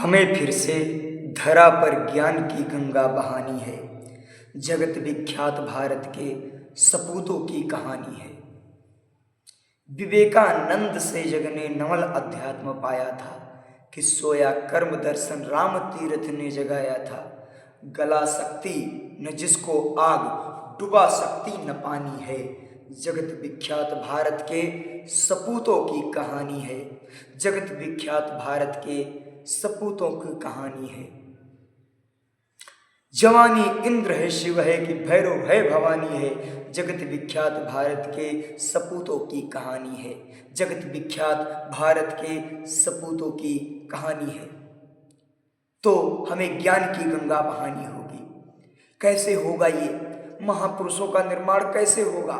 हमें फिर से धरा पर ज्ञान की गंगा बहानी है। जगत विख्यात भारत के सपूतों की कहानी है। विवेकानंद से जग ने नवल अध्यात्म पाया था कि सोया कर्म दर्शन राम तीर्थ ने जगाया था। गला शक्ति न जिसको आग, डुबा शक्ति न पानी है। जगत विख्यात भारत के सपूतों की कहानी है। जगत विख्यात भारत के सपूतों की कहानी है। जवानी इंद्र है, शिव है कि भैरव है, भवानी है। जगत विख्यात भारत के सपूतों की कहानी है। जगत विख्यात भारत के सपूतों की कहानी है। तो हमें ज्ञान की गंगा बहानी होगी। कैसे होगा ये? महापुरुषों का निर्माण कैसे होगा?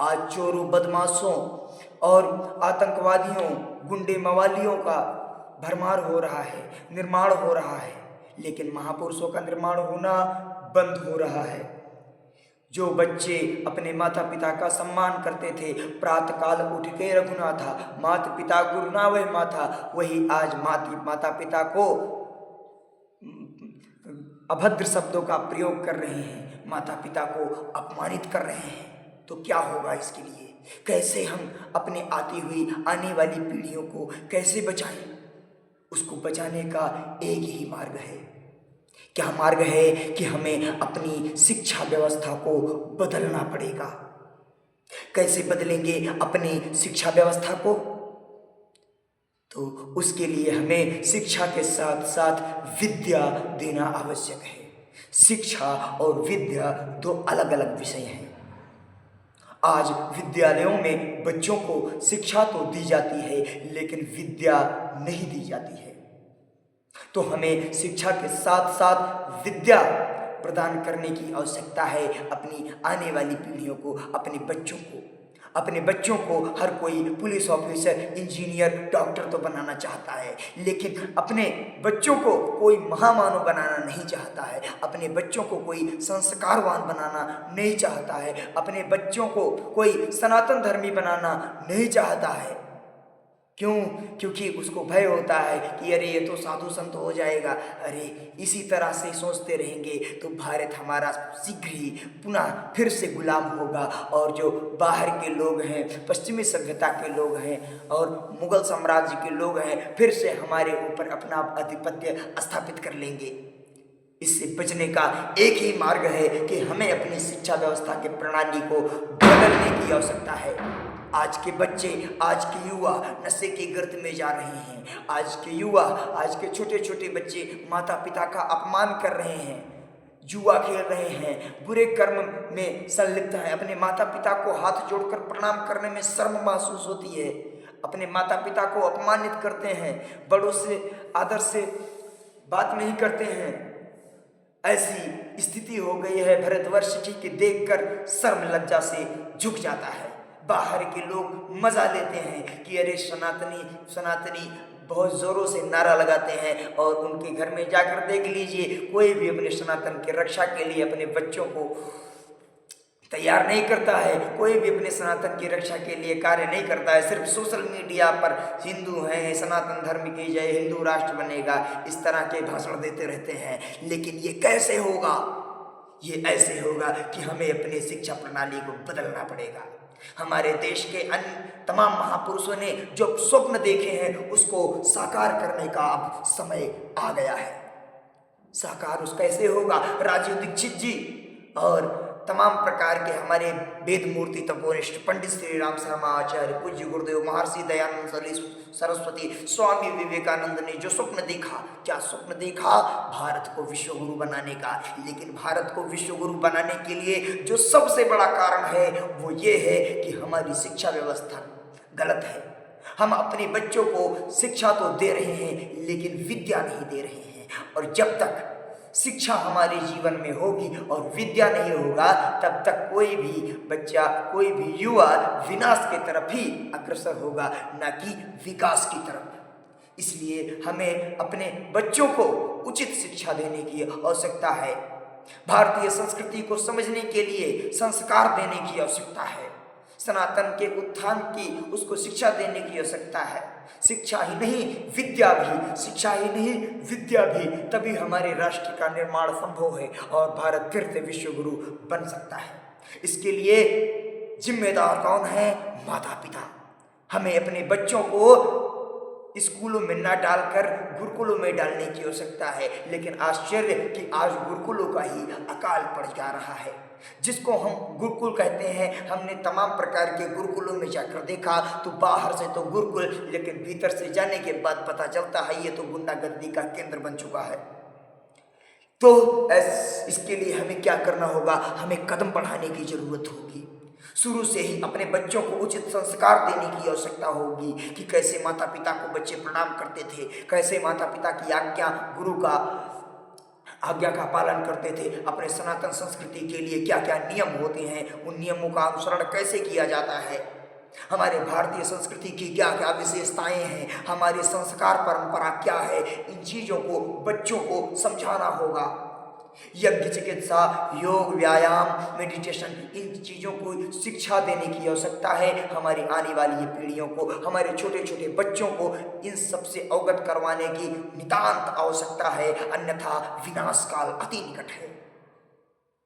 आज चोरों, बदमाशों और आतंकवादियों, गुंडे मवालियों का भरमार हो रहा है, निर्माण हो रहा है, लेकिन महापुरुषों का निर्माण होना बंद हो रहा है। जो बच्चे अपने माता पिता का सम्मान करते थे, प्रातःकाल उठ के रघुनाथा, माता पिता गुरु ना वह माथा, वही आज माता पिता को अभद्र शब्दों का प्रयोग कर रहे हैं, माता पिता को अपमानित कर रहे हैं। तो क्या होगा इसके लिए? कैसे हम अपने आती हुई आने वाली पीढ़ियों को कैसे बचाएं? उसको बचाने का एक ही मार्ग है। क्या मार्ग है? कि हमें अपनी शिक्षा व्यवस्था को बदलना पड़ेगा। कैसे बदलेंगे अपनी शिक्षा व्यवस्था को? तो उसके लिए हमें शिक्षा के साथ साथ विद्या देना आवश्यक है। शिक्षा और विद्या दो अलग अलग विषय हैं। आज विद्यालयों में बच्चों को शिक्षा तो दी जाती है, लेकिन विद्या नहीं दी जाती है। तो हमें शिक्षा के साथ साथ विद्या प्रदान करने की आवश्यकता है अपनी आने वाली पीढ़ियों को, अपने बच्चों को। अपने बच्चों को हर कोई पुलिस ऑफिसर, इंजीनियर, डॉक्टर तो बनाना चाहता है, लेकिन अपने बच्चों को कोई महामानव बनाना नहीं चाहता है। अपने बच्चों को कोई संस्कारवान बनाना नहीं चाहता है। अपने बच्चों को कोई सनातन धर्मी बनाना नहीं चाहता है। क्यों? क्योंकि उसको भय होता है कि अरे ये तो साधु संत हो जाएगा। अरे इसी तरह से सोचते रहेंगे तो भारत हमारा शीघ्र ही पुनः फिर से गुलाम होगा, और जो बाहर के लोग हैं, पश्चिमी सभ्यता के लोग हैं और मुगल साम्राज्य के लोग हैं, फिर से हमारे ऊपर अपना आधिपत्य स्थापित कर लेंगे। इससे बचने का एक ही मार्ग है कि हमें अपनी शिक्षा व्यवस्था के प्रणाली को बदलने की आवश्यकता है। आज के बच्चे, आज के युवा नशे के गर्त में जा रहे हैं। आज के युवा, आज के छोटे छोटे बच्चे माता पिता का अपमान कर रहे हैं, जुआ खेल रहे हैं, बुरे कर्म में संलिप्त हैं। अपने माता पिता को हाथ जोड़कर प्रणाम करने में शर्म महसूस होती है। अपने माता पिता को अपमानित करते हैं, बड़ों से आदर से बात नहीं करते हैं। ऐसी स्थिति हो गई है भारतवर्ष की कि देखकर शर्म लज्जा से झुक जाता है। बाहर के लोग मजा लेते हैं कि अरे सनातनी सनातनी बहुत जोरों से नारा लगाते हैं, और उनके घर में जाकर देख लीजिए, कोई भी अपने सनातन की रक्षा के लिए अपने बच्चों को तैयार नहीं करता है। कोई भी अपने सनातन की रक्षा के लिए कार्य नहीं करता है। सिर्फ सोशल मीडिया पर हिंदू हैं, सनातन धर्म की जय, हिंदू राष्ट्र बनेगा, इस तरह के भाषण देते रहते हैं। लेकिन ये कैसे होगा? ये ऐसे होगा कि हमें अपनी शिक्षा प्रणाली को बदलना पड़ेगा। हमारे देश के अन्य तमाम महापुरुषों ने जो स्वप्न देखे हैं उसको साकार करने का अब समय आ गया है। साकार उस कैसे होगा? राजीव दीक्षित जी और तमाम प्रकार के हमारे वेद मूर्ति तपोनिष्ठ पंडित श्री राम शर्मा आचार्य, पूज्य गुरुदेव महर्षि दयानंद सरस्वती, स्वामी विवेकानंद ने जो स्वप्न देखा, क्या स्वप्न देखा? भारत को विश्व गुरु बनाने का। लेकिन भारत को विश्व गुरु बनाने के लिए जो सबसे बड़ा कारण है वो ये है कि हमारी शिक्षा व्यवस्था गलत है। हम अपने बच्चों को शिक्षा तो दे रहे हैं, लेकिन विद्या नहीं दे रहे हैं। और जब तक शिक्षा हमारे जीवन में होगी और विद्या नहीं होगा, तब तक कोई भी बच्चा, कोई भी युवा विनाश की तरफ ही अग्रसर होगा, न कि विकास की तरफ। इसलिए हमें अपने बच्चों को उचित शिक्षा देने की आवश्यकता है। भारतीय संस्कृति को समझने के लिए संस्कार देने की आवश्यकता है। सनातन के उत्थान की उसको शिक्षा देने की आवश्यकता है। शिक्षा ही नहीं विद्या भी, शिक्षा ही नहीं विद्या भी, तभी हमारे राष्ट्र का निर्माण संभव है और भारत फिर से विश्व गुरु बन सकता है। इसके लिए जिम्मेदार कौन है? माता पिता। हमें अपने बच्चों को स्कूलों में न डालकर गुरुकुलों में डालने की आवश्यकता है। लेकिन आश्चर्य कि आज गुरुकुलों का ही अकाल पड़ जा रहा है। जिसको हम गुरुकुल कहते हैं, हमने तमाम प्रकार के गुरुकुलों में जाकर देखा तो बाहर से तो गुरुकुल, लेकिन भीतर से जाने के बाद पता चलता है ये तो गुंडागर्दी का केंद्र बन चुका है। तो इसके लिए हमें क्या करना होगा? हमें कदम बढ़ाने की जरूरत होगी। शुरू से ही अपने बच्चों को उचित संस्कार देने की आवश्यकता होगी कि कैसे माता पिता को बच्चे प्रणाम करते थे, कैसे माता पिता की आज्ञा, गुरु का आज्ञा का पालन करते थे, अपने सनातन संस्कृति के लिए क्या क्या नियम होते हैं, उन नियमों का अनुसरण कैसे किया जाता है, हमारे भारतीय संस्कृति की क्या क्या विशेषताएं हैं, हमारी संस्कार परंपरा क्या है, इन चीज़ों को बच्चों को समझाना होगा। यज्ञ, चिकित्सा, योग, व्यायाम, मेडिटेशन, इन चीज़ों को शिक्षा देने की आवश्यकता है। हमारी आने वाली पीढ़ियों को, हमारे छोटे छोटे बच्चों को इन सबसे अवगत करवाने की नितांत आवश्यकता है, अन्यथा विनाश काल अति निकट है।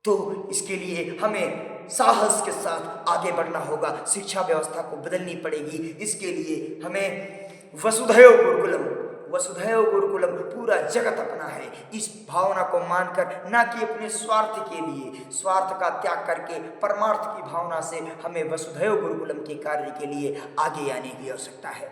तो इसके लिए हमें साहस के साथ आगे बढ़ना होगा, शिक्षा व्यवस्था को बदलनी पड़ेगी। इसके लिए हमें वसुधैव गुरुकुलम, वसुधैव गुरुकुलम पूरा जगत अपना है, इस भावना को मानकर, ना कि अपने स्वार्थ के लिए, स्वार्थ का त्याग करके परमार्थ की भावना से हमें वसुधैव गुरुकुलम के कार्य के लिए आगे आने की आवश्यकता है।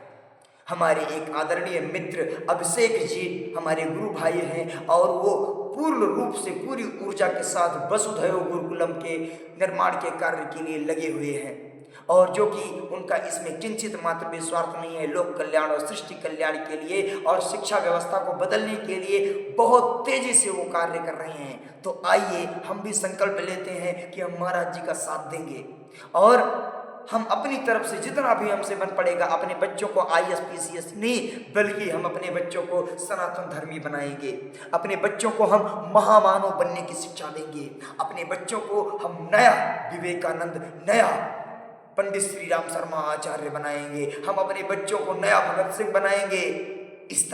हमारे एक आदरणीय मित्र अभिषेक जी हमारे गुरु भाई हैं और वो पूर्ण रूप से पूरी ऊर्जा के साथ वसुधैव गुरुकुलम के निर्माण के कार्य के लिए लगे हुए हैं, और जो कि उनका इसमें किंचित मात्र भी स्वार्थ नहीं है, लोक कल्याण और सृष्टि कल्याण के लिए और शिक्षा व्यवस्था को बदलने के लिए बहुत तेजी से वो कार्य कर रहे हैं। तो आइए हम भी संकल्प लेते हैं कि हम महाराज जी का साथ देंगे और हम अपनी तरफ से जितना भी हमसे बन पड़ेगा अपने बच्चों को IAS PCS नहीं, बल्कि हम अपने बच्चों को सनातन धर्मी बनाएंगे, अपने बच्चों को हम महामानव बनने की शिक्षा देंगे, अपने बच्चों को हम नया विवेकानंद, नया पंडित श्री राम शर्मा आचार्य बनाएंगे, हम अपने बच्चों को नया भगत सिंह बनाएंगे। इस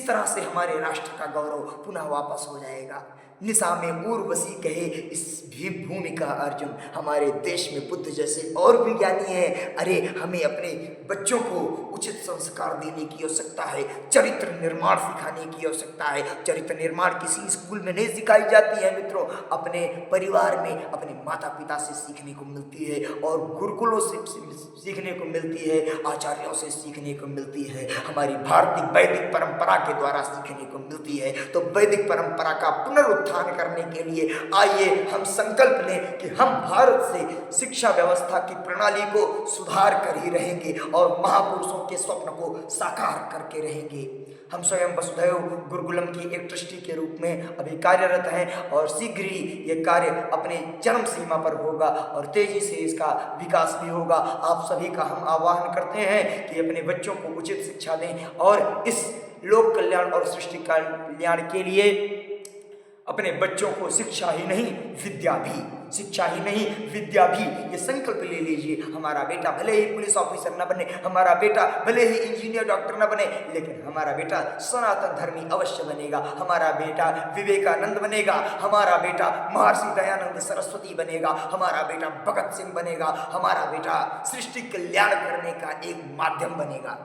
तरह से हमारे राष्ट्र का गौरव पुनः वापस हो जाएगा। निशा में उर्वशी कहे इस भी भूमि का अर्जुन, हमारे देश में बुद्ध जैसे और भी ज्ञानी हैं। अरे हमें अपने बच्चों को उचित संस्कार देने की आवश्यकता है, चरित्र निर्माण सिखाने की आवश्यकता है। चरित्र निर्माण किसी स्कूल में नहीं सिखाई जाती है मित्रों, अपने परिवार में अपने माता पिता से सीखने को मिलती है और गुरुकुलों से सीखने को मिलती है, आचार्यों से सीखने को मिलती है, हमारी भारतीय वैदिक परंपरा के द्वारा सीखने को मिलती है। तो वैदिक परंपरा का पुनरुत्थान करने के लिए आइए हम संकल्प लें कि हम भारत से शिक्षा व्यवस्था की प्रणाली को सुधार कर ही रहेंगे और महापुरुषों के स्वप्न को साकार करके रहेंगे। हम स्वयं वसुधैव गुरुकुलम की एक ट्रस्टी के रूप में अभी कार्यरत हैं और शीघ्र ही ये कार्य अपने चरम सीमा पर होगा और तेजी से इसका विकास भी होगा। आप सभी का हम आह्वान करते हैं कि अपने बच्चों को उचित शिक्षा दें और इस लोक कल्याण और सृष्टि कल्याण के लिए अपने बच्चों को शिक्षा ही नहीं विद्या भी, शिक्षा ही नहीं विद्या भी, ये संकल्प ले लीजिए। हमारा बेटा भले ही पुलिस ऑफिसर न बने, हमारा बेटा भले ही इंजीनियर डॉक्टर न बने, लेकिन हमारा बेटा सनातन धर्मी अवश्य बनेगा, हमारा बेटा विवेकानंद बनेगा, हमारा बेटा महर्षि दयानंद सरस्वती बनेगा, हमारा बेटा भगत सिंह बनेगा, हमारा बेटा सृष्टि कल्याण करने का एक माध्यम बनेगा।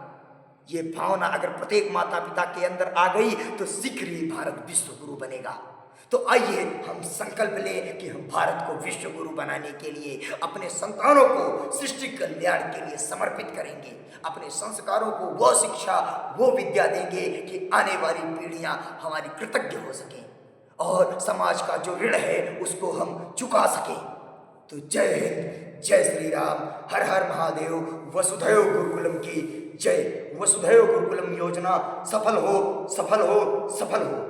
ये भावना अगर प्रत्येक माता पिता के अंदर आ गई तो शीघ्र ही भारत विश्व गुरु बनेगा। तो आइए हम संकल्प लें कि हम भारत को विश्व गुरु बनाने के लिए अपने संतानों को सृष्टि कल्याण के लिए समर्पित करेंगे, अपने संस्कारों को वो शिक्षा, वो विद्या देंगे कि आने वाली पीढ़ियां हमारी कृतज्ञ हो सकें और समाज का जो ऋण है उसको हम चुका सकें। तो जय हिंद, जय श्री राम, हर हर महादेव, वसुधैव गुरुकुलम की जय। वसुधैव गुरुकुलम योजना सफल हो, सफल हो, सफल हो।